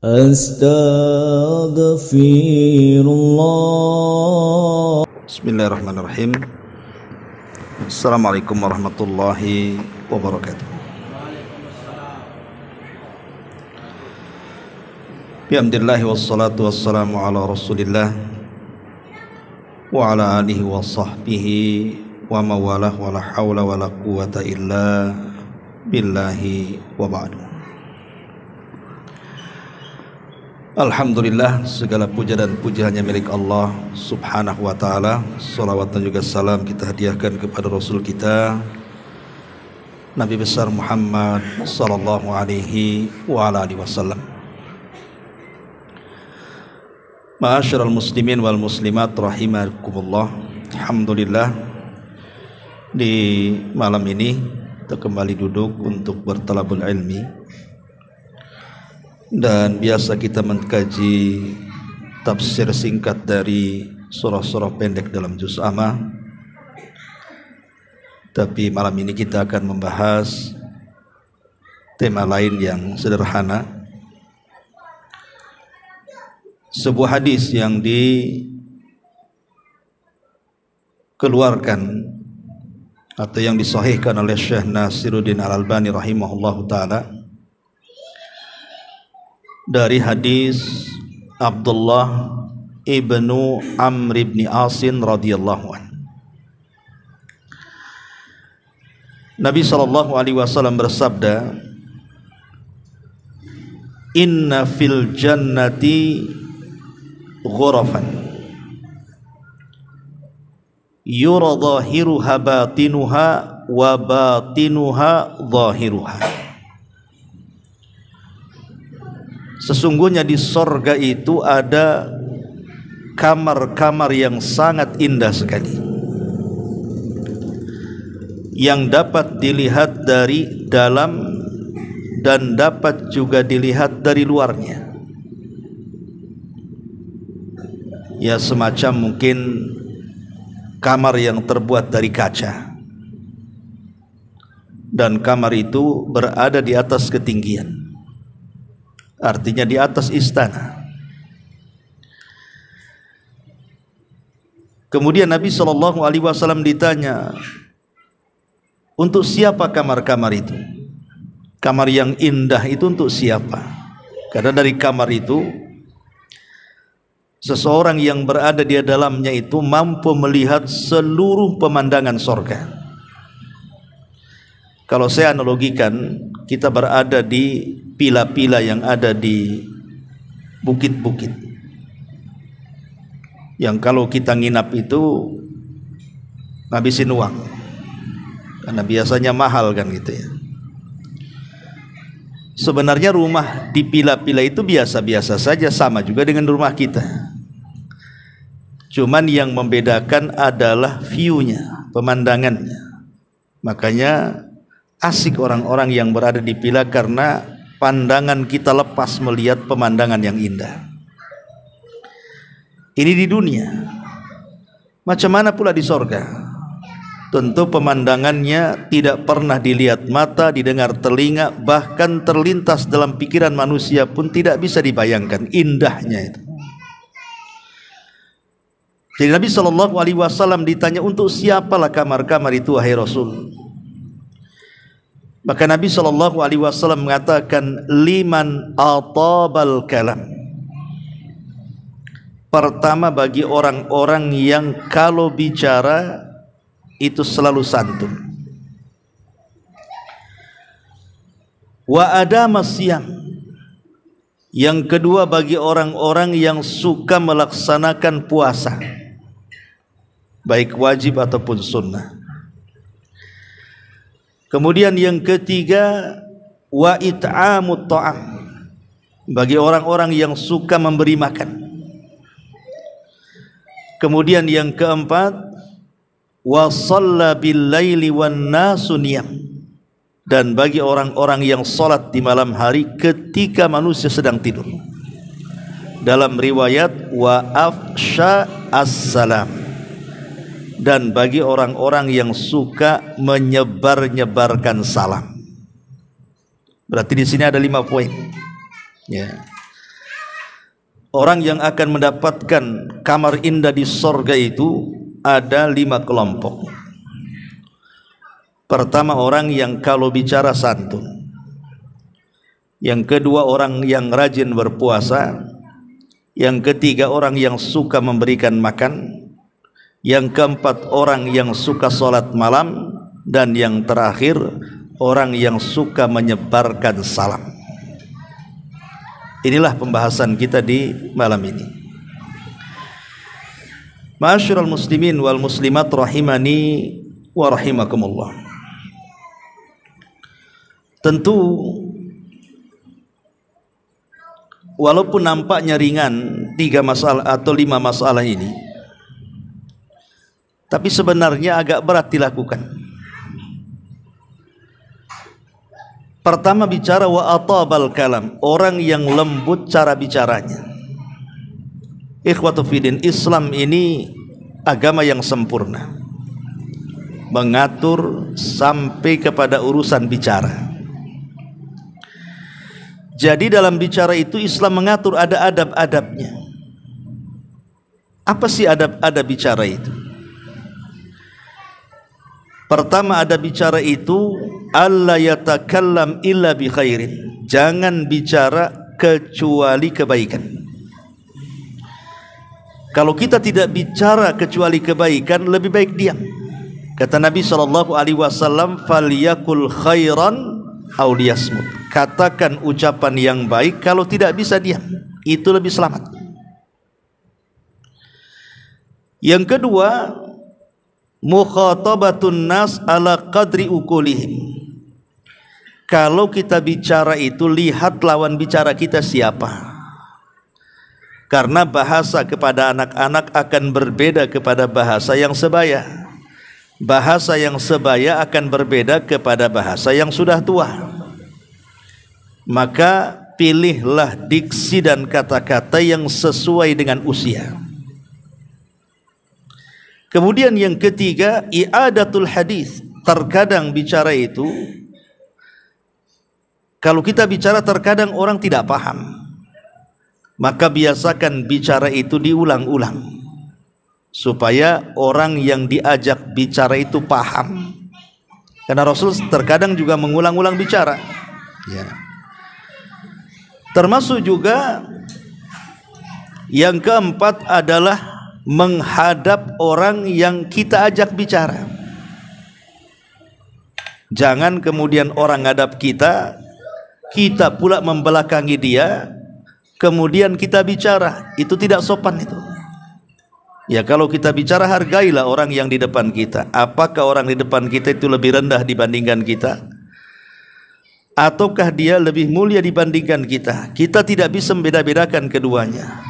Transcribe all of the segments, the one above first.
Astaghfirullah. Bismillahirrahmanirrahim. Assalamualaikum warahmatullahi wabarakatuh. Bihamdillahi wassalatu wassalamu ala rasulillah wa ala alihi wa sahbihi wa mawalah wa la hawla wa la quwata illa billahi wa ba'du. Alhamdulillah, segala puja dan puji hanya milik Allah subhanahu wa ta'ala. Salawat dan juga salam kita hadiahkan kepada Rasul kita Nabi besar Muhammad sallallahu alaihi wa ala alihi wasallam. Ma'asyiral muslimin wal muslimat rahimakumullah. Alhamdulillah, di malam ini kita kembali duduk untuk bertalabul ilmi, dan biasa kita mengkaji tafsir singkat dari surah-surah pendek dalam juz amma. Tapi malam ini kita akan membahas tema lain yang sederhana, sebuah hadis yang dikeluarkan atau yang disahihkan oleh Syekh Nasiruddin Al-Albani rahimahullahu ta'ala dari hadis Abdullah ibnu Amr ibn Asin radhiyallahu anhu. Nabi sallallahu alaihi wasallam bersabda, "Inna fil jannati ghurafan yura zahiruha batinuha wa batinuha zahiruha." Sesungguhnya di sorga itu ada kamar-kamar yang sangat indah sekali, yang dapat dilihat dari dalam dan dapat juga dilihat dari luarnya. Ya, semacam mungkin kamar yang terbuat dari kaca, dan kamar itu berada di atas ketinggian, artinya di atas istana. Kemudian Nabi SAW ditanya, untuk siapa kamar-kamar itu? Kamar yang indah itu untuk siapa? Karena dari kamar itu seseorang yang berada di dalamnya itu mampu melihat seluruh pemandangan sorga. Kalau saya analogikan, kita berada di pila-pila yang ada di bukit-bukit, yang kalau kita nginap itu ngabisin uang, karena biasanya mahal kan gitu ya. Sebenarnya rumah di pila-pila itu biasa-biasa saja, sama juga dengan rumah kita. Cuman yang membedakan adalah view-nya, pemandangannya. Makanya asik orang-orang yang berada di pila, karena pandangan kita lepas melihat pemandangan yang indah. Ini di dunia. Macam mana pula di sorga? Tentu pemandangannya tidak pernah dilihat mata, didengar telinga, bahkan terlintas dalam pikiran manusia pun tidak bisa dibayangkan indahnya itu. Jadi Nabi SAW ditanya, untuk siapalah kamar-kamar itu wahai Rasul? Maka Nabi SAW mengatakan, liman atabal kalam. Pertama, bagi orang-orang yang kalau bicara itu selalu santun. Wa adama siyam. Yang kedua, bagi orang-orang yang suka melaksanakan puasa, baik wajib ataupun sunnah. Kemudian yang ketiga, wa it'amut ta'am, bagi orang-orang yang suka memberi makan. Kemudian yang keempat, wa shalla bil laili wan nasu niyam, dan bagi orang-orang yang salat di malam hari ketika manusia sedang tidur. Dalam riwayat, wa afsha as-salam, dan bagi orang-orang yang suka menyebar-nyebarkan salam. Berarti di sini ada 5 poin. Ya. Orang yang akan mendapatkan kamar indah di sorga itu ada 5 kelompok. Pertama, orang yang kalau bicara santun. Yang kedua, orang yang rajin berpuasa. Yang ketiga, orang yang suka memberikan makan. Yang keempat, orang yang suka sholat malam. Dan yang terakhir, orang yang suka menyebarkan salam. Inilah pembahasan kita di malam ini. Ma'asyiral muslimin wal muslimat rahimani wa rahimakumullah. Tentu walaupun nampaknya ringan 3 masalah atau 5 masalah ini, tapi sebenarnya agak berat dilakukan. Pertama, bicara wa atabal kalam, orang yang lembut cara bicaranya. Ikhwatu fiddin, Islam ini agama yang sempurna, mengatur sampai kepada urusan bicara. Jadi dalam bicara itu Islam mengatur, ada adab-adabnya. Apa sih adab-adab bicara itu? Pertama, ada bicara itu alla yatakallam illa bi khairin. Jangan bicara kecuali kebaikan. Kalau kita tidak bicara kecuali kebaikan, lebih baik diam. Kata Nabi SAW, falyakul khairan aw liyasmut. Katakan ucapan yang baik, kalau tidak bisa diam. Itu lebih selamat. Yang kedua, mukhatabatun nas ala qadri ukulihim. Kalau kita bicara itu, lihat lawan bicara kita siapa. Karena bahasa kepada anak-anak akan berbeda kepada bahasa yang sebaya. Bahasa yang sebaya akan berbeda kepada bahasa yang sudah tua. Maka pilihlah diksi dan kata-kata yang sesuai dengan usia. Kemudian yang ketiga, i'adatul hadis. Terkadang bicara itu, kalau kita bicara terkadang orang tidak paham, maka biasakan bicara itu diulang-ulang supaya orang yang diajak bicara itu paham. Karena Rasul terkadang juga mengulang-ulang bicara, ya. Termasuk juga yang keempat adalah menghadap orang yang kita ajak bicara. Jangan kemudian orang ngadap kita, kita pula membelakangi dia, kemudian kita bicara. Itu tidak sopan itu. Ya, kalau kita bicara, hargailah orang yang di depan kita. Apakah orang di depan kita itu lebih rendah dibandingkan kita? Ataukah dia lebih mulia dibandingkan kita? Kita tidak bisa membeda-bedakan keduanya.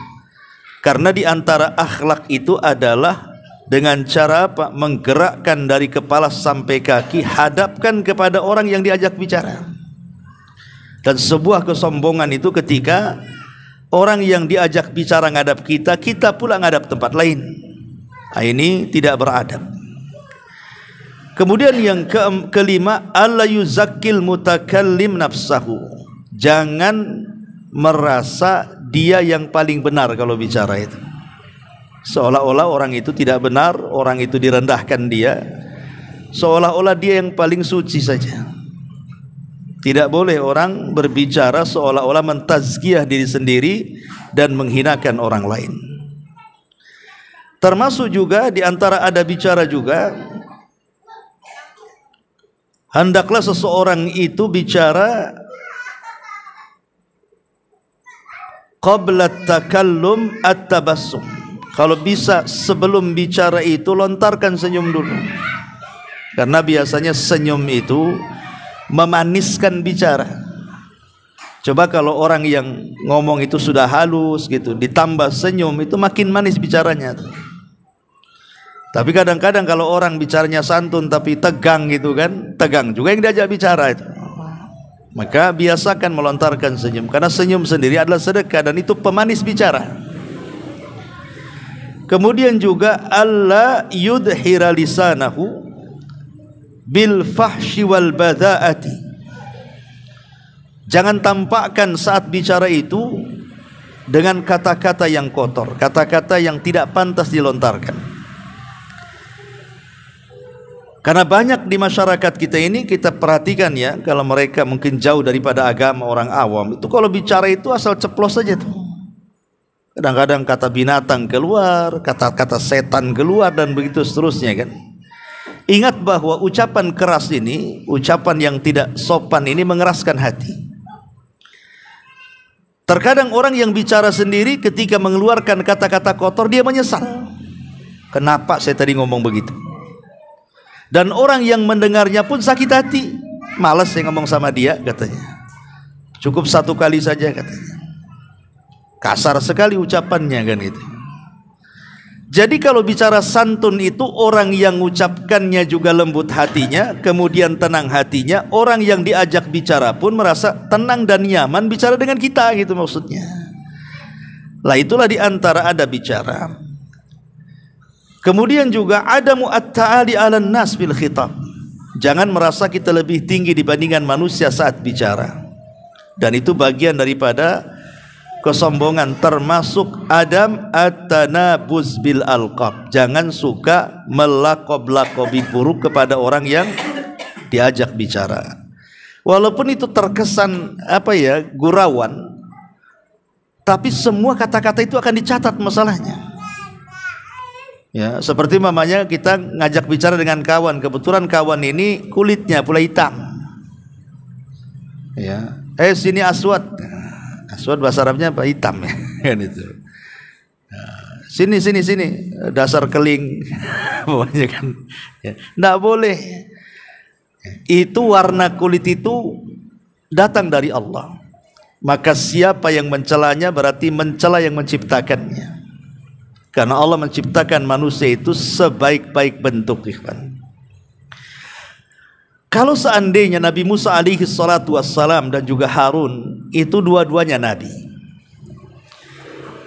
Karena di antara akhlak itu adalah dengan cara apa? Menggerakkan dari kepala sampai kaki, hadapkan kepada orang yang diajak bicara. Dan sebuah kesombongan itu ketika orang yang diajak bicara ngadap kita, kita pula ngadap tempat lain. Nah, ini tidak beradab. Kemudian yang kelima, alla yuzakkil mutakallim nafsahu. Jangan merasa dia yang paling benar kalau bicara itu. Seolah-olah orang itu tidak benar, orang itu direndahkan dia. Seolah-olah dia yang paling suci saja. Tidak boleh orang berbicara seolah-olah mentazkiyah diri sendiri dan menghinakan orang lain. Termasuk juga di antara ada bicara juga, hendaklah seseorang itu bicara qabla takallum at-tabassum. Kalau bisa sebelum bicara itu lontarkan senyum dulu. Karena biasanya senyum itu memaniskan bicara. Coba kalau orang yang ngomong itu sudah halus gitu, ditambah senyum, itu makin manis bicaranya. Tapi kadang-kadang kalau orang bicaranya santun tapi tegang gitu kan, tegang juga yang diajak bicara itu. Maka biasakan melontarkan senyum, karena senyum sendiri adalah sedekah dan itu pemanis bicara. Kemudian juga alla yudhira lisanahu bil fahsyi wal bada'ati. Jangan tampakkan saat bicara itu dengan kata-kata yang kotor, kata-kata yang tidak pantas dilontarkan. Karena banyak di masyarakat kita ini, kita perhatikan ya, kalau mereka mungkin jauh daripada agama, orang awam itu kalau bicara itu asal ceplos saja tuh. Kadang-kadang kata binatang keluar, kata-kata setan keluar, dan begitu seterusnya kan. Ingat bahwa ucapan keras ini, ucapan yang tidak sopan ini mengeraskan hati. Terkadang orang yang bicara sendiri ketika mengeluarkan kata-kata kotor dia menyesal. Kenapa saya tadi ngomong begitu? Dan orang yang mendengarnya pun sakit hati. Malas saya ngomong sama dia katanya. Cukup satu kali saja katanya. Kasar sekali ucapannya kan itu. Jadi kalau bicara santun itu orang yang mengucapkannya juga lembut hatinya, kemudian tenang hatinya. Orang yang diajak bicara pun merasa tenang dan nyaman bicara dengan kita, gitu maksudnya. Lah itulah diantara adab bicara. Kemudian juga ada mu'atta'ali 'alan nas bil khitab. Jangan merasa kita lebih tinggi dibandingkan manusia saat bicara. Dan itu bagian daripada kesombongan, termasuk adam at-tanabuz bil alqab. Jangan suka melakob-lakobi buruk kepada orang yang diajak bicara. Walaupun itu terkesan gurauan, tapi semua kata-kata itu akan dicatat masalahnya. Ya, seperti mamanya kita ngajak bicara dengan kawan, kebetulan kawan ini kulitnya pula hitam. Ya, sini Aswad. Aswad bahasa Arabnya apa? Hitam ya, kan itu. Sini dasar keling, pokoknya kan. Ya, nggak boleh. Itu warna kulit itu datang dari Allah. Maka siapa yang mencelanya berarti mencela yang menciptakannya. Karena Allah menciptakan manusia itu sebaik-baik bentuk, ikhwan. Kalau seandainya Nabi Musa alaihi salatu wassalam dan juga Harun itu dua-duanya nabi,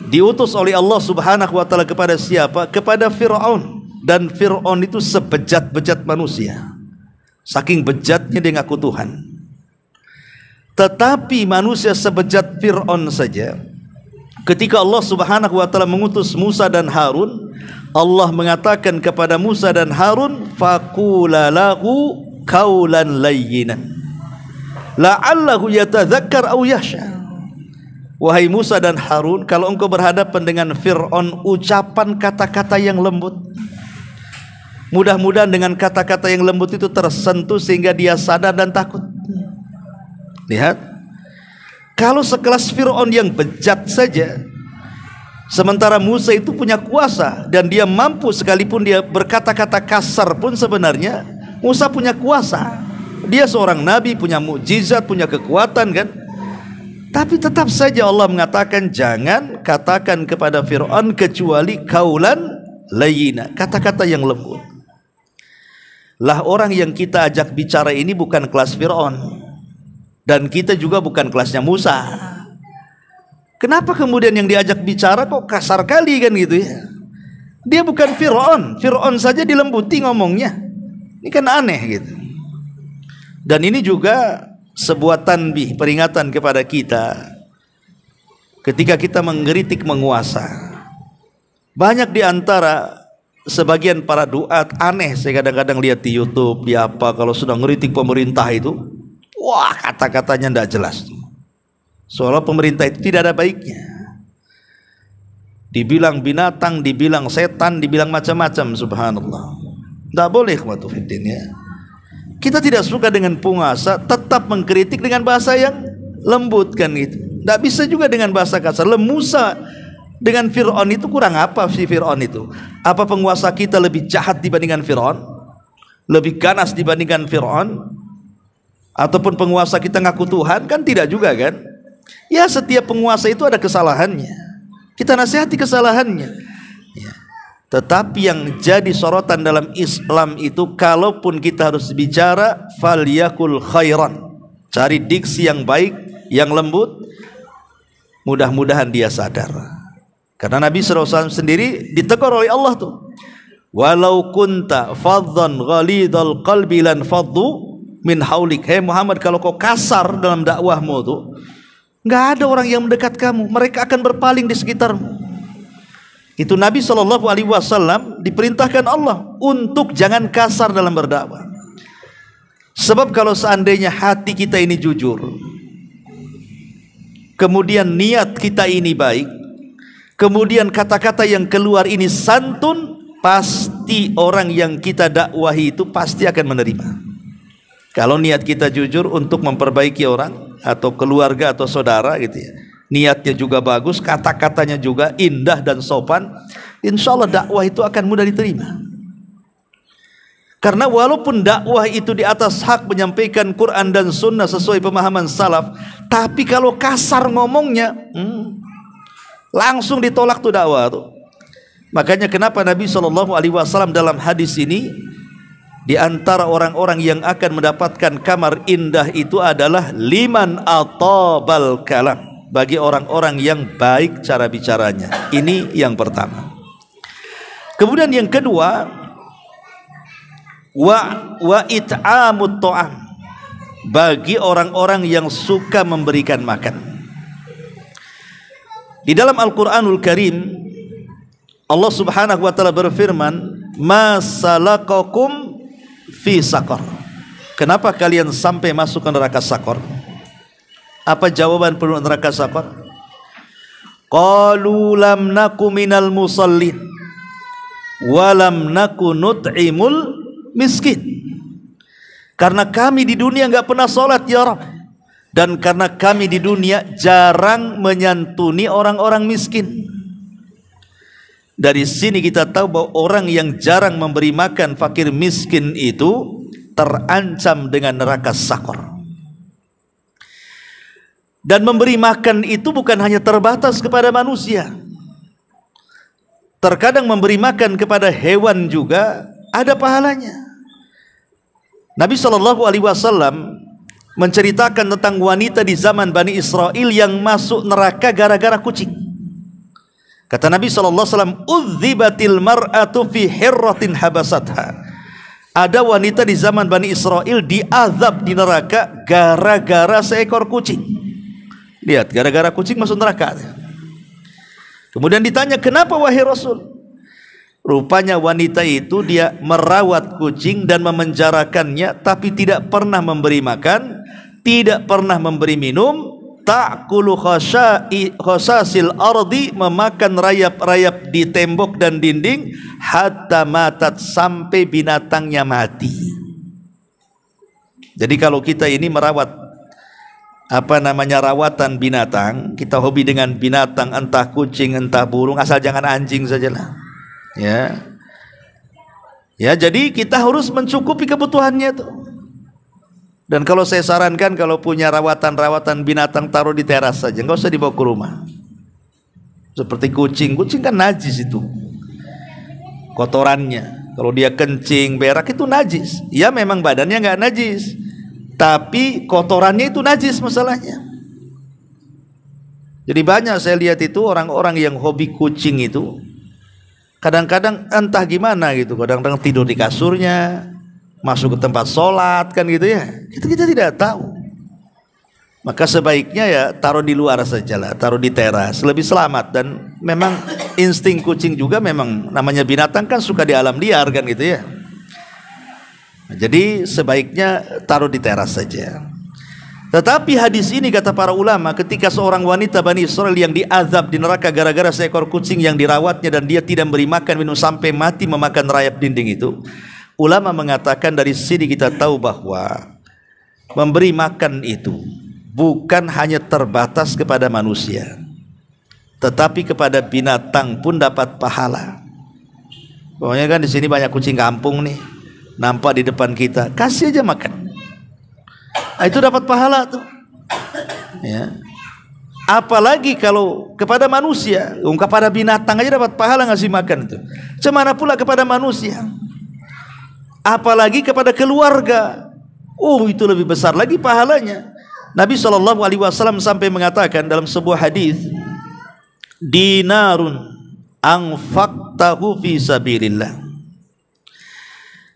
diutus oleh Allah subhanahu wa ta'ala kepada siapa? Kepada Fir'aun. Dan Fir'aun itu sebejat-bejat manusia, saking bejatnya dia ngaku Tuhan. Tetapi manusia sebejat Fir'aun saja, ketika Allah subhanahu wa ta'ala mengutus Musa dan Harun, Allah mengatakan kepada Musa dan Harun, faqula lahu qaulan layyinan la'allahu yatadzakkar aw yakhsha. Wahai Musa dan Harun, kalau engkau berhadapan dengan Fir'aun, ucapan kata-kata yang lembut. Mudah-mudahan dengan kata-kata yang lembut itu tersentuh sehingga dia sadar dan takut. Lihat, kalau sekelas Fir'aun yang bejat saja, sementara Musa itu punya kuasa dan dia mampu, sekalipun dia berkata-kata kasar pun sebenarnya Musa punya kuasa. Dia seorang nabi, punya mukjizat, punya kekuatan kan. Tapi tetap saja Allah mengatakan jangan katakan kepada Fir'aun kecuali kaulan layyina, kata-kata yang lembut. Lah orang yang kita ajak bicara ini bukan kelas Fir'aun, dan kita juga bukan kelasnya Musa. Kenapa kemudian yang diajak bicara kok kasar kali kan gitu ya? Dia bukan Fir'aun. Fir'aun saja dilembuti ngomongnya. Ini kan aneh gitu. Dan ini juga sebuah tanbih, peringatan kepada kita ketika kita mengkritik menguasa. Banyak di antara sebagian para duat aneh, saya kadang-kadang lihat di YouTube, di apa, kalau sudah ngeritik pemerintah itu, wah kata-katanya tidak jelas. Soalnya pemerintah itu tidak ada baiknya. Dibilang binatang, dibilang setan, dibilang macam-macam, subhanallah. Tidak boleh ya. Kita tidak suka dengan penguasa, tetap mengkritik dengan bahasa yang lembut kan gitu. Tidak bisa juga dengan bahasa kasar. Musa dengan Fir'aun itu kurang apa sih Fir'aun itu? Apa penguasa kita lebih jahat dibandingkan Fir'aun? Lebih ganas dibandingkan Fir'aun? Ataupun penguasa kita ngaku Tuhan? Kan tidak juga kan? Ya, setiap penguasa itu ada kesalahannya. Kita nasihati kesalahannya. Ya. Tetapi yang jadi sorotan dalam Islam itu, kalaupun kita harus bicara, falyakul khairan. Cari diksi yang baik, yang lembut. Mudah-mudahan dia sadar. Karena Nabi SAW sendiri ditegur oleh Allah tuh. Walau kunta fadhan ghalidhal qalbi lan faddu min haulik. Hei Muhammad, kalau kau kasar dalam dakwahmu tuh, Nggak ada orang yang mendekat kamu, mereka akan berpaling di sekitarmu. Itu Nabi SAW diperintahkan Allah untuk jangan kasar dalam berdakwah. Sebab kalau seandainya hati kita ini jujur, kemudian niat kita ini baik, kemudian kata-kata yang keluar ini santun, pasti orang yang kita dakwahi itu pasti akan menerima. Kalau niat kita jujur untuk memperbaiki orang atau keluarga atau saudara gitu ya, niatnya juga bagus, kata-katanya juga indah dan sopan, insya Allah dakwah itu akan mudah diterima. Karena walaupun dakwah itu di atas hak menyampaikan Quran dan Sunnah sesuai pemahaman salaf, tapi kalau kasar ngomongnya, langsung ditolak tuh dakwah tuh. Makanya kenapa Nabi SAW dalam hadis ini, di antara orang-orang yang akan mendapatkan kamar indah itu adalah liman atabal kalam, bagi orang-orang yang baik cara bicaranya. Ini yang pertama. Kemudian yang kedua, wa it'amut ta'am, bagi orang-orang yang suka memberikan makan. Di dalam Al-Qur'anul Karim Allah Subhanahu wa taala berfirman, "Ma salakakum fi saqar." Kenapa kalian sampai masuk ke neraka Saqar? Apa jawaban penduduk neraka Saqar? Qalu lam naku minal musallin wa lam naku nut'imul miskin. Karena kami di dunia enggak pernah salat ya Rabb, dan karena kami di dunia jarang menyantuni orang-orang miskin. Dari sini kita tahu bahwa orang yang jarang memberi makan fakir miskin itu terancam dengan neraka Saqar. Dan memberi makan itu bukan hanya terbatas kepada manusia. Terkadang memberi makan kepada hewan juga ada pahalanya. Nabi SAW menceritakan tentang wanita di zaman Bani Israel yang masuk neraka gara-gara kucing. Kata Nabi SAW, "Udzibatil mar'atu fi hirratin habasatha." Ada wanita di zaman Bani Israel diazab di neraka gara-gara seekor kucing. Lihat, gara-gara kucing masuk neraka. Kemudian ditanya, "Kenapa wahai Rasul?" Rupanya wanita itu dia merawat kucing dan memenjarakannya, tapi tidak pernah memberi makan, tidak pernah memberi minum. Ta'kulu khasasil ardi, memakan rayap-rayap di tembok dan dinding, hatta matat, sampai binatangnya mati. Jadi kalau kita ini merawat rawatan binatang, kita hobi dengan binatang, entah kucing entah burung, asal jangan anjing sajalah. Ya, jadi kita harus mencukupi kebutuhannya tuh. Dan kalau saya sarankan, kalau punya rawatan binatang, taruh di teras saja, nggak usah dibawa ke rumah. Seperti kucing kan najis itu kotorannya. Kalau dia kencing, berak itu najis. Ya memang badannya nggak najis, tapi kotorannya itu najis masalahnya. Jadi banyak saya lihat itu orang-orang yang hobi kucing itu, kadang-kadang entah gimana gitu, kadang-kadang tidur di kasurnya, masuk ke tempat sholat kan gitu ya, itu kita tidak tahu. Maka sebaiknya ya taruh di luar sajalah, taruh di teras, lebih selamat. Dan memang insting kucing juga, memang namanya binatang kan suka di alam liar kan gitu ya. Jadi sebaiknya taruh di teras saja. Tetapi hadis ini kata para ulama, ketika seorang wanita Bani Israel yang diazab di neraka gara-gara seekor kucing yang dirawatnya dan dia tidak beri makan minum sampai mati memakan rayap dinding itu, ulama mengatakan dari sini kita tahu bahwa memberi makan itu bukan hanya terbatas kepada manusia, tetapi kepada binatang pun dapat pahala. Pokoknya kan di sini banyak kucing kampung nih, nampak di depan kita, kasih aja makan. Itu dapat pahala tuh. Ya. Apalagi kalau kepada manusia, kepada binatang aja dapat pahala ngasih makan itu. Cemana pula kepada manusia. Apalagi kepada keluarga. Itu lebih besar lagi pahalanya. Nabi SAW sampai mengatakan dalam sebuah hadis, dinarun anfaqtahu fi sabilillah.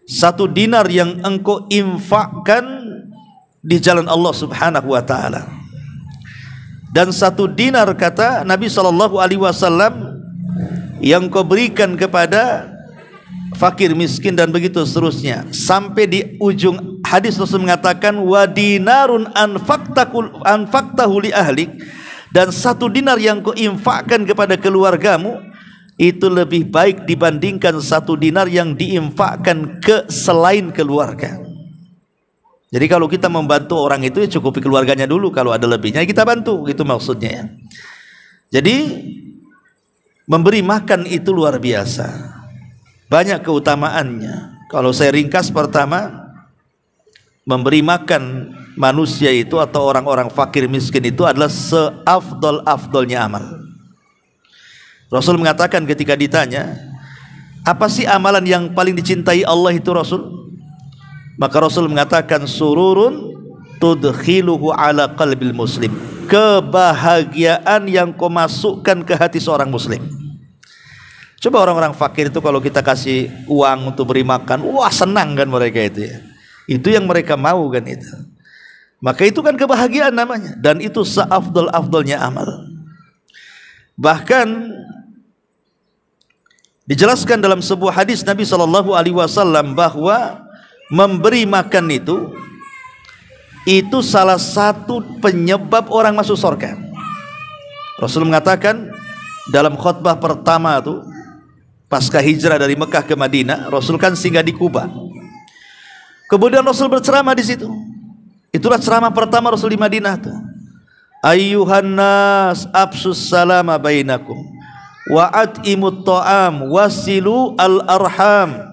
1 dinar yang engkau infakkan di jalan Allah Subhanahu wa taala. Dan 1 dinar kata Nabi SAW yang kau berikan kepada fakir miskin dan begitu seterusnya, sampai di ujung hadis Rasul mengatakan wa dinarun anfaqtahu li ahlik, dan 1 dinar yang kau infakkan kepada keluargamu itu lebih baik dibandingkan 1 dinar yang diinfakkan ke selain keluarga. Jadi kalau kita membantu orang itu ya cukupi keluarganya dulu, kalau ada lebihnya kita bantu, gitu maksudnya ya. Jadi memberi makan itu luar biasa, banyak keutamaannya. Kalau saya ringkas, pertama, memberi makan manusia itu atau orang-orang fakir miskin itu adalah seafdol-afdolnya amal. Rasul mengatakan ketika ditanya, apa sih amalan yang paling dicintai Allah itu Rasul? Maka Rasul mengatakan sururun tudkhiluhu ala qalbil muslim, kebahagiaan yang kau masukkan ke hati seorang muslim. Coba orang-orang fakir itu kalau kita kasih uang untuk beri makan, wah senang kan mereka itu ya. Itu yang mereka mau kan itu. Maka itu kan kebahagiaan namanya, dan itu seafdol-afdolnya amal. Bahkan dijelaskan dalam sebuah hadis Nabi SAW bahwa memberi makan itu salah satu penyebab orang masuk surga. Rasul mengatakan dalam khutbah pertama itu pasca hijrah dari Mekah ke Madinah, Rasul kan singgah di Kuba. Kemudian Rasul berceramah di situ. Itulah ceramah pertama Rasul di Madinah tuh. Ayyuhan nas absus salama bainakum wa at'imut ta'am wasilu al arham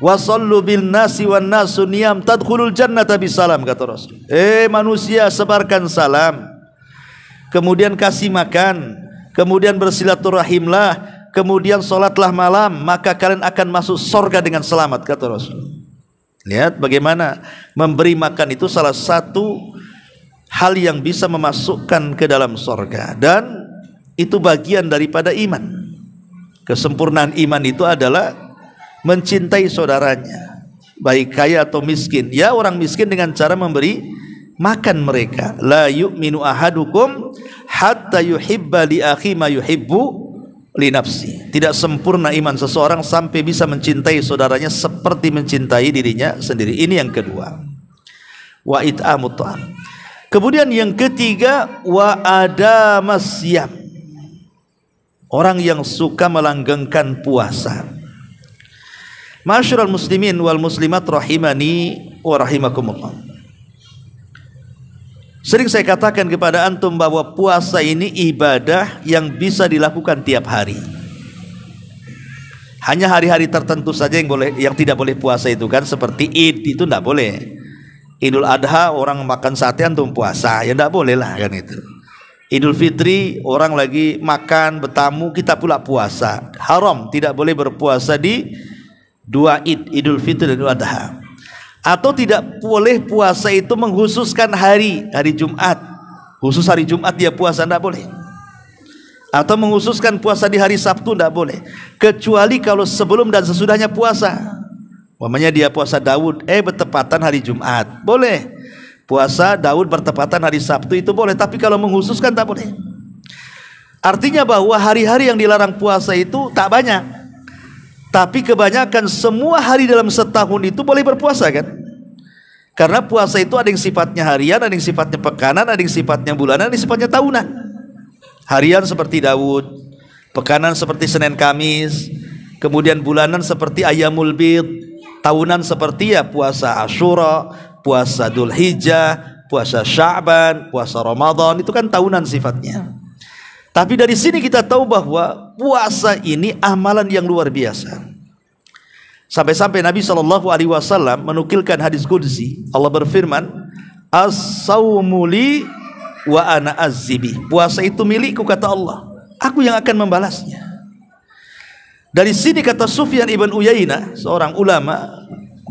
wasallu bin nasi wan nasu niyam tadkhulul jannata bisalam, kata Rasul. Manusia, sebarkan salam, kemudian kasih makan, kemudian bersilaturahimlah, kemudian sholatlah malam, maka kalian akan masuk surga dengan selamat, kata Rasul. Lihat bagaimana memberi makan itu salah satu hal yang bisa memasukkan ke dalam surga, dan itu bagian daripada iman. Kesempurnaan iman itu adalah mencintai saudaranya, baik kaya atau miskin. Ya, orang miskin dengan cara memberi makan mereka. La yu'minu ahadukum hatta yuhibba li akhi ma yuhibbu li nafsi. Tidak sempurna iman seseorang sampai bisa mencintai saudaranya seperti mencintai dirinya sendiri. Ini yang kedua. Wa it'amut ta'am. Kemudian yang ketiga, wa adamas siyam. Orang yang suka melanggengkan puasa. Ma'asyiral muslimin wal muslimat rahimani wa rahimakumullah. Sering saya katakan kepada antum bahwa puasa ini ibadah yang bisa dilakukan tiap hari. Hanya hari-hari tertentu saja yang tidak boleh puasa itu kan, seperti Id itu tidak boleh. Idul Adha orang makan sate antum puasa, ya tidak boleh lah kan itu. Idul Fitri orang lagi makan bertamu, kita pula puasa. Haram, tidak boleh berpuasa di 2 Id, Idul Fitri dan Idul Adha. Atau tidak boleh puasa itu menghususkan hari Jumat, khusus hari Jumat dia puasa, tidak boleh. Atau menghususkan puasa di hari Sabtu, tidak boleh, kecuali kalau sebelum dan sesudahnya puasa. Umpamanya dia puasa Daud, bertepatan hari Jumat, boleh. Puasa Daud bertepatan hari Sabtu, itu boleh. Tapi kalau menghususkan tak boleh. Artinya bahwa hari-hari yang dilarang puasa itu tak banyak, tapi kebanyakan semua hari dalam setahun itu boleh berpuasa kan. Karena puasa itu ada yang sifatnya harian, ada yang sifatnya pekanan, ada yang sifatnya bulanan, ada yang sifatnya tahunan. Harian seperti Daud, pekanan seperti Senin Kamis, kemudian bulanan seperti Ayyamul Bid, tahunan seperti ya puasa Asyura, puasa Dzulhijjah, puasa Sya'ban, puasa Ramadan, itu kan tahunan sifatnya. Tapi dari sini kita tahu bahwa puasa ini amalan yang luar biasa. Sampai-sampai Nabi SAW menukilkan hadis qudsi. Allah berfirman, as-sawmu li wa ana azzibi. Puasa itu milikku, kata Allah, aku yang akan membalasnya. Dari sini kata Sufyan ibn Uyainah, seorang ulama,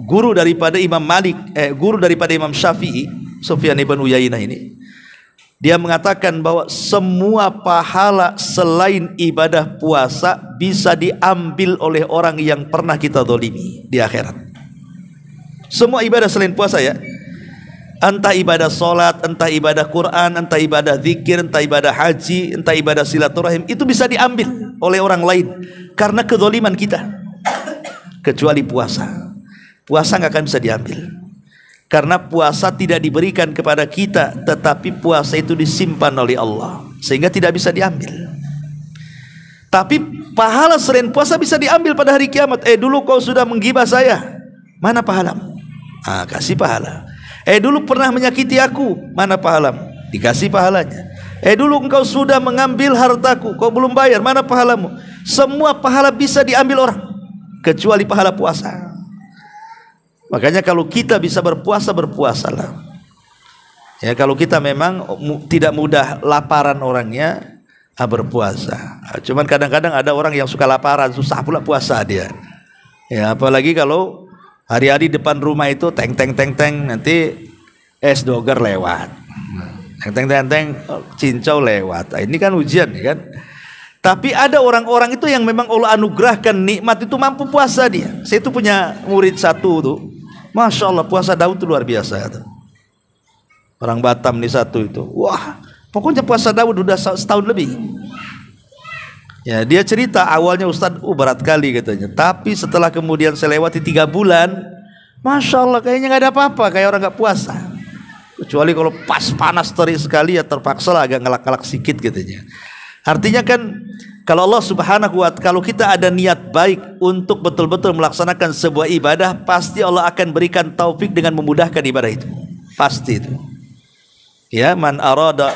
guru daripada Imam Malik, guru daripada Imam Syafi'i, Sufyan ibn Uyainah ini, dia mengatakan bahwa semua pahala selain ibadah puasa bisa diambil oleh orang yang pernah kita zalimi di akhirat. Semua ibadah selain puasa ya, Entah ibadah solat, entah ibadah Quran, entah ibadah zikir, entah ibadah haji, entah ibadah silaturahim, itu bisa diambil oleh orang lain karena kezaliman kita. Kecuali puasa. Puasa nggak akan bisa diambil. Karena puasa tidak diberikan kepada kita, tetapi puasa itu disimpan oleh Allah, sehingga tidak bisa diambil. Tapi pahala selain puasa bisa diambil pada hari kiamat. Dulu kau sudah menggibah saya, mana pahalamu? Kasih pahala. Dulu pernah menyakiti aku, mana pahalamu? Dikasih pahalanya. Dulu engkau sudah mengambil hartaku, kau belum bayar, mana pahalamu? Semua pahala bisa diambil orang, kecuali pahala puasa. Makanya kalau kita bisa berpuasa, berpuasalah. Ya, kalau kita memang tidak mudah laparan orangnya, berpuasa. Cuman kadang-kadang ada orang yang suka laparan, susah pula puasa dia. Ya, apalagi kalau hari-hari depan rumah itu teng nanti es doger lewat. Teng cincau lewat. Ini kan ujian kan. Tapi ada orang-orang itu yang memang Allah anugerahkan nikmat itu mampu puasa dia. Saya itu punya murid satu tuh. Masya Allah puasa Daud itu luar biasa tuh. Orang Batam nih satu itu. Wah, pokoknya puasa Daud udah setahun lebih. Ya, dia cerita awalnya Ustadz, berat kali katanya. Tapi setelah kemudian saya lewati 3 bulan, Masya Allah kayaknya nggak ada apa-apa, kayak orang nggak puasa. Kecuali kalau pas panas terik sekali ya terpaksa lah agak ngelak-ngelak sedikit katanya. Artinya kan kalau Allah Subhanahu wa ta'ala, kalau kita ada niat baik untuk betul-betul melaksanakan sebuah ibadah, pasti Allah akan berikan taufik dengan memudahkan ibadah itu. Pasti itu. Ya, man arada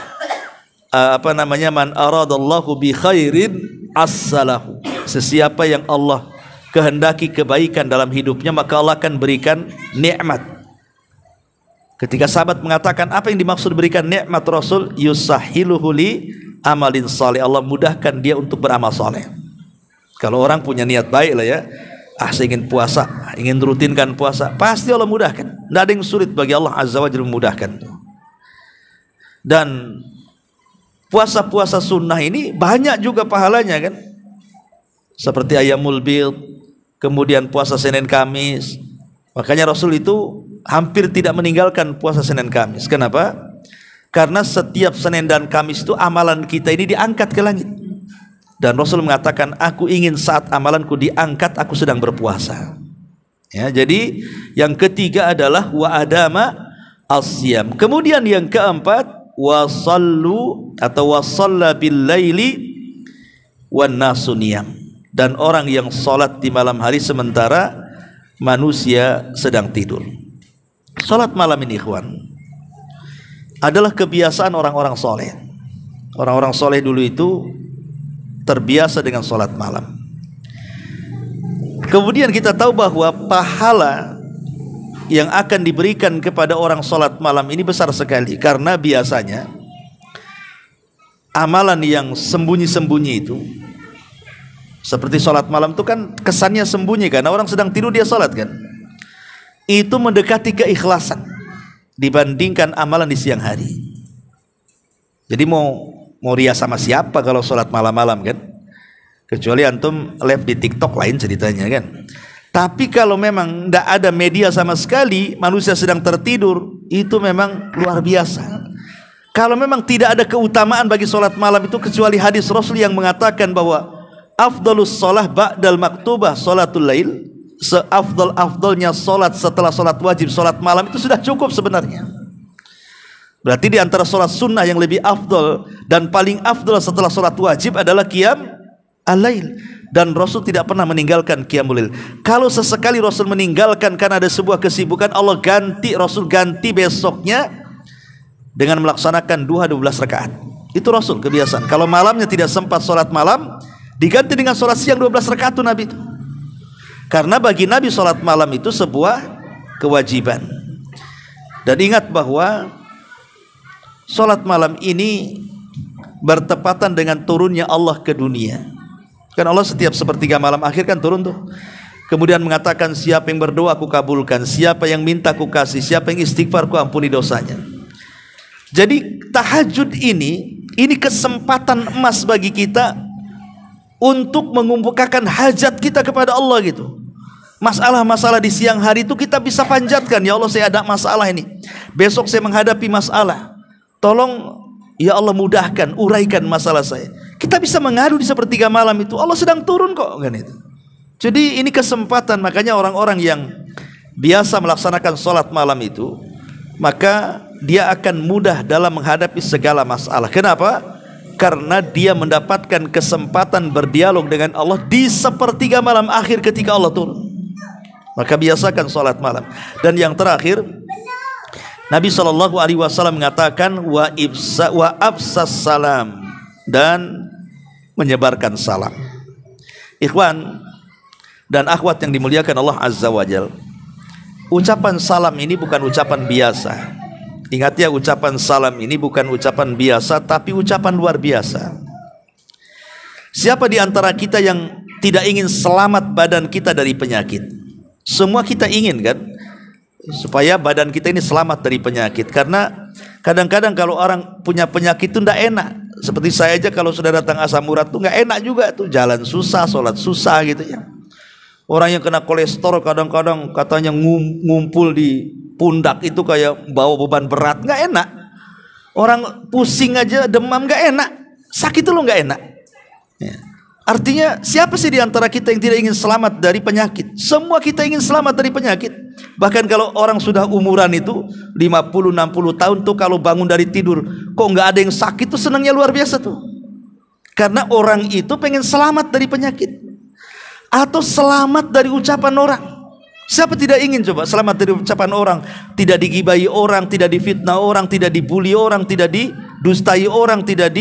man aradallahu bi khairin as-salahu. Sesiapa yang Allah kehendaki kebaikan dalam hidupnya, maka Allah akan berikan nikmat. Ketika sahabat mengatakan apa yang dimaksud berikan nikmat, Rasul yusahiluhu li amalin saleh, Allah mudahkan dia untuk beramal saleh. Kalau orang punya niat baik lah ya, saya ingin puasa, ingin rutinkan puasa, pasti Allah mudahkan. Tidak ada yang sulit bagi Allah Azza wa Jalla memudahkan. Dan puasa-puasa sunnah ini banyak juga pahalanya kan, seperti Ayyamul Bid, kemudian puasa Senin Kamis. Makanya Rasul itu hampir tidak meninggalkan puasa Senin Kamis. Kenapa? Karena setiap Senin dan Kamis itu amalan kita ini diangkat ke langit. Dan Rasul mengatakan, aku ingin saat amalanku diangkat, aku sedang berpuasa. Ya, jadi yang ketiga adalah wa adama as-siyam. Kemudian yang keempat, wasallu atau wasalla bil laili wan nasu niyam. Dan orang yang salat di malam hari sementara manusia sedang tidur. Salat malam ini ikhwan adalah kebiasaan orang-orang soleh. Orang-orang soleh dulu itu terbiasa dengan salat malam. Kemudian kita tahu bahwa pahala yang akan diberikan kepada orang salat malam ini besar sekali, karena biasanya amalan yang sembunyi-sembunyi itu, seperti salat malam itu kan kesannya sembunyi, karena orang sedang tidur dia salat kan, itu mendekati keikhlasan dibandingkan amalan di siang hari. Jadi mau riya sama siapa kalau salat malam-malam kan? Kecuali antum live di TikTok, lain ceritanya kan. Tapi kalau memang tidak ada media sama sekali, manusia sedang tertidur, itu memang luar biasa. Kalau memang tidak ada keutamaan bagi salat malam itu, kecuali hadis Rasul yang mengatakan bahwa afdalus shalah ba'dal maktubah salatul lail, seafdal-afdalnya salat setelah salat wajib, salat malam itu sudah cukup sebenarnya. Berarti di antara salat sunnah yang lebih afdal dan paling afdal setelah salat wajib adalah qiyam al-lail. Dan Rasul tidak pernah meninggalkan qiyamul lail. Kalau sesekali Rasul meninggalkan karena ada sebuah kesibukan, Rasul ganti besoknya dengan melaksanakan duha 12 rakaat. Itu Rasul kebiasaan. Kalau malamnya tidak sempat salat malam, diganti dengan salat siang 12 rakaat itu Nabi itu. Karena bagi Nabi salat malam itu sebuah kewajiban. Dan ingat bahwa salat malam ini bertepatan dengan turunnya Allah ke dunia. Kan Allah setiap sepertiga malam akhir kan turun tuh. Kemudian mengatakan, siapa yang berdoa aku kabulkan, siapa yang minta aku kasih, siapa yang istighfar aku ampuni dosanya. Jadi tahajud ini kesempatan emas bagi kita untuk mengumpulkan hajat kita kepada Allah gitu. Masalah-masalah di siang hari itu kita bisa panjatkan, ya Allah saya ada masalah ini, besok saya menghadapi masalah, tolong ya Allah mudahkan, uraikan masalah saya. Kita bisa mengadu di sepertiga malam itu, Allah sedang turun kok kan itu. Jadi ini kesempatan, makanya orang-orang yang biasa melaksanakan sholat malam itu, maka dia akan mudah dalam menghadapi segala masalah. Kenapa? Karena dia mendapatkan kesempatan berdialog dengan Allah di sepertiga malam akhir ketika Allah turun. Maka biasakan sholat malam. Dan yang terakhir, Nabi SAW mengatakan wa absas salam, dan menyebarkan salam. Ikhwan dan akhwat yang dimuliakan Allah Azza wa Jal, ucapan salam ini bukan ucapan biasa. Ingat ya, ucapan salam ini bukan ucapan biasa, tapi ucapan luar biasa. Siapa di antara kita yang tidak ingin selamat badan kita dari penyakit? Semua kita ingin kan, supaya badan kita ini selamat dari penyakit. Karena kadang-kadang kalau orang punya penyakit itu tidak enak. Seperti saya aja kalau sudah datang asam urat tuh nggak enak juga tuh, jalan susah, sholat susah gitu ya. Orang yang kena kolesterol kadang-kadang katanya ngumpul di pundak itu kayak bawa beban berat, nggak enak. Orang pusing aja, demam nggak enak, sakit itu lo nggak enak. Ya. Artinya siapa sih di antara kita yang tidak ingin selamat dari penyakit? Semua kita ingin selamat dari penyakit. Bahkan kalau orang sudah umuran itu 50-60 tahun tuh, kalau bangun dari tidur kok nggak ada yang sakit tuh senangnya luar biasa tuh. Karena orang itu pengen selamat dari penyakit, atau selamat dari ucapan orang. Siapa tidak ingin coba selamat dari ucapan orang? Tidak digibahi orang, tidak difitnah orang, tidak dibully orang, tidak didustai orang, tidak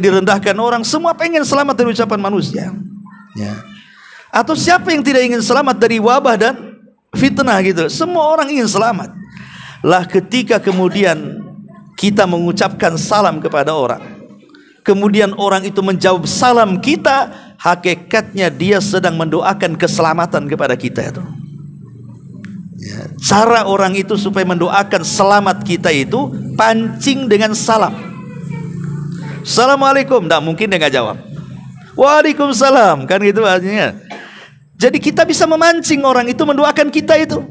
direndahkan orang. Semua pengen selamat dari ucapan manusia ya. Atau siapa yang tidak ingin selamat dari wabah dan fitnah gitu? Semua orang ingin selamat. Lah ketika kemudian kita mengucapkan salam kepada orang, kemudian orang itu menjawab salam kita, hakikatnya dia sedang mendoakan keselamatan kepada kita itu ya. Cara orang itu supaya mendoakan selamat kita itu pancing dengan salam. Assalamualaikum, tidak mungkin dia nggak jawab. Waalaikumsalam, kan gitu artinya. Jadi kita bisa memancing orang itu mendoakan kita itu.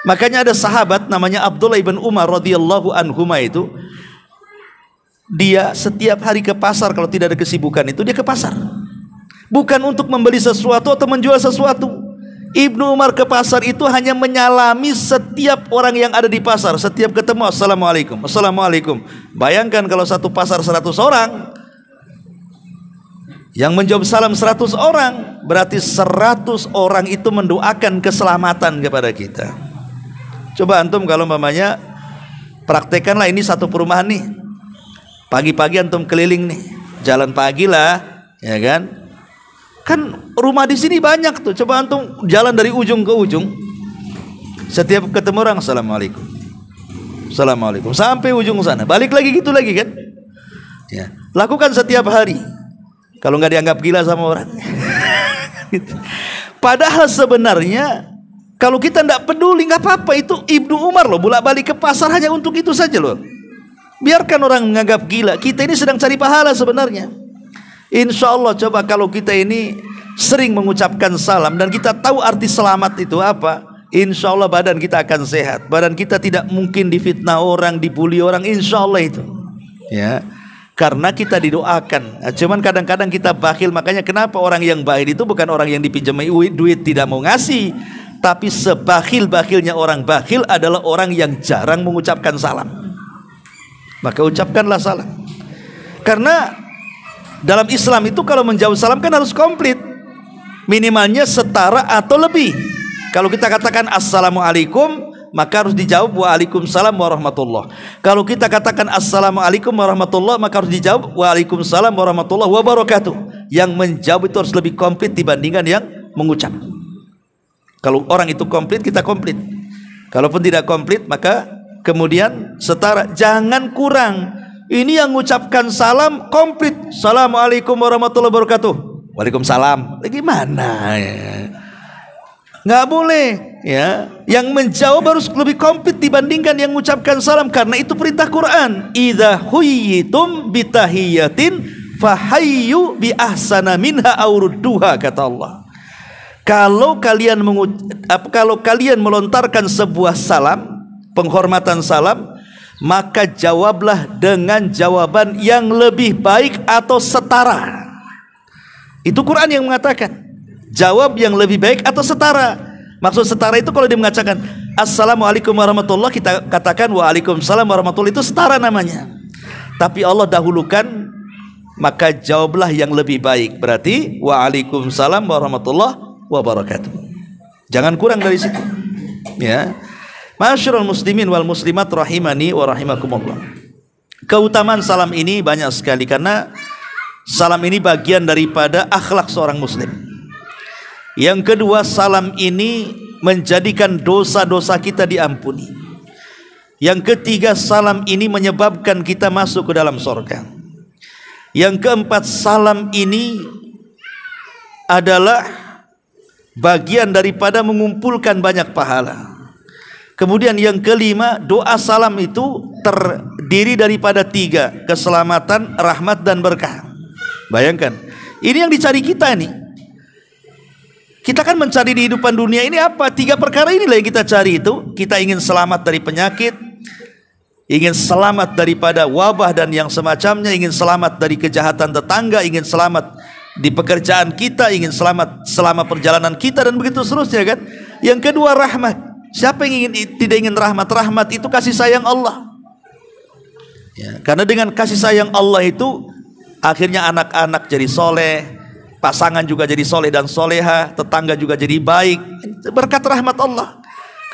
Makanya ada sahabat namanya Abdullah ibn Umar radhiyallahu anhuma itu, dia setiap hari ke pasar kalau tidak ada kesibukan itu dia ke pasar. Bukan untuk membeli sesuatu atau menjual sesuatu. Ibnu Umar ke pasar itu hanya menyalami setiap orang yang ada di pasar. Setiap ketemu assalamualaikum, assalamualaikum. Bayangkan kalau satu pasar 100 orang, yang menjawab salam 100 orang, berarti 100 orang itu mendoakan keselamatan kepada kita. Coba antum kalau umpamanya praktekanlah ini satu perumahan nih. Pagi-pagi antum keliling nih, jalan pagi lah, ya kan? Kan rumah di sini banyak tuh. Coba antum jalan dari ujung ke ujung. Setiap ketemu orang assalamualaikum, assalamualaikum, sampai ujung sana. Balik lagi gitu lagi kan? Ya. Lakukan setiap hari. Kalau nggak dianggap gila sama orang. Padahal sebenarnya kalau kita tidak peduli nggak apa-apa. Itu Ibnu Umar loh bolak-balik ke pasar hanya untuk itu saja loh. Biarkan orang menganggap gila. Kita ini sedang cari pahala sebenarnya. Insya Allah coba kalau kita ini sering mengucapkan salam dan kita tahu arti selamat itu apa, insya Allah badan kita akan sehat. Badan kita tidak mungkin difitnah orang, dibully orang, insya Allah itu ya. Karena kita didoakan. Nah, cuman kadang-kadang kita bakhil. Makanya kenapa orang yang bakhil itu bukan orang yang dipinjami duit tidak mau ngasih, tapi sebakhil-bakhilnya orang bakhil adalah orang yang jarang mengucapkan salam. Maka ucapkanlah salam. Karena dalam Islam itu kalau menjawab salam kan harus komplit, minimalnya setara atau lebih. Kalau kita katakan assalamualaikum, maka harus dijawab waalaikumsalam warahmatullah. Kalau kita katakan assalamualaikum warahmatullah, maka harus dijawab waalaikumsalam warahmatullah wabarakatuh. Yang menjawab itu harus lebih komplit dibandingkan yang mengucap. Kalau orang itu komplit, kita komplit. Kalaupun tidak komplit, maka kemudian setara, jangan kurang. Ini yang mengucapkan salam komplit. Assalamualaikum warahmatullahi wabarakatuh. Waalaikumsalam. Gimana ya? Nggak boleh ya. Yang menjawab harus lebih komplit dibandingkan yang mengucapkan salam. Karena itu perintah Quran. Idza huyyitum bitahiyatin fahayyu bi ahsana minha aw rudduha, kata Allah. Kalau kalian melontarkan sebuah salam, penghormatan salam, maka jawablah dengan jawaban yang lebih baik atau setara. Itu Quran yang mengatakan, jawab yang lebih baik atau setara. Maksud setara itu kalau dia mengatakan Assalamualaikum warahmatullahi, kita katakan Waalaikumsalam warahmatullahi, itu setara namanya. Tapi Allah dahulukan, maka jawablah yang lebih baik. Berarti Waalaikumsalam warahmatullahi wabarakatuh. Jangan kurang dari situ. Ya. Ma'asyiral muslimin wal muslimat rahimani wa rahimakumullah. Keutamaan salam ini banyak sekali, karena salam ini bagian daripada akhlak seorang muslim. Yang kedua, salam ini menjadikan dosa-dosa kita diampuni. Yang ketiga, salam ini menyebabkan kita masuk ke dalam surga. Yang keempat, salam ini adalah bagian daripada mengumpulkan banyak pahala. Kemudian yang kelima, doa salam itu terdiri daripada 3, keselamatan, rahmat, dan berkah. Bayangkan, ini yang dicari kita nih. Kita kan mencari di kehidupan dunia ini apa? 3 perkara inilah yang kita cari itu. Kita ingin selamat dari penyakit, ingin selamat daripada wabah dan yang semacamnya, ingin selamat dari kejahatan tetangga, ingin selamat di pekerjaan kita, ingin selamat selama perjalanan kita, dan begitu seterusnya kan. Yang kedua, rahmat. Siapa yang tidak ingin rahmat? Rahmat itu kasih sayang Allah. Ya, karena dengan kasih sayang Allah itu akhirnya anak-anak jadi soleh, pasangan juga jadi soleh dan soleha, tetangga juga jadi baik, berkat rahmat Allah.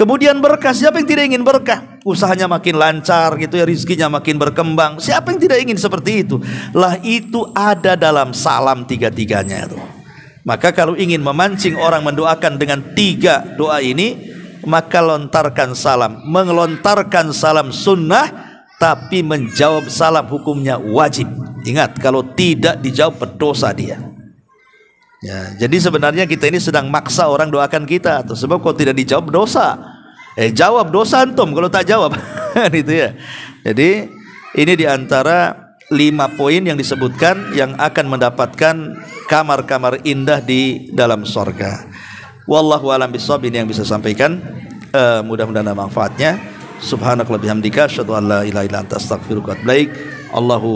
Kemudian berkah, siapa yang tidak ingin berkah? Usahanya makin lancar gitu ya, rizkinya makin berkembang. Siapa yang tidak ingin seperti itu? Lah itu ada dalam salam 3-tiganya itu. Maka kalau ingin memancing orang mendoakan dengan 3 doa ini, maka lontarkan salam. Melontarkan salam sunnah, tapi menjawab salam hukumnya wajib. Ingat, kalau tidak dijawab berdosa dia. Ya, jadi sebenarnya kita ini sedang maksa orang doakan kita, atau sebab kalau tidak dijawab dosa. Jawab, dosa antum kalau tak jawab. Gitu ya. Jadi ini diantara 5 poin yang disebutkan yang akan mendapatkan kamar-kamar indah di dalam surga. Wallahu a'lam bishawab, ini yang bisa sampaikan. Mudah-mudahan ada manfaatnya. Subhanakallahumma bihamdika asyhadu an la ilaha illa anta astaghfiruka wa atubu ilaik. Allahu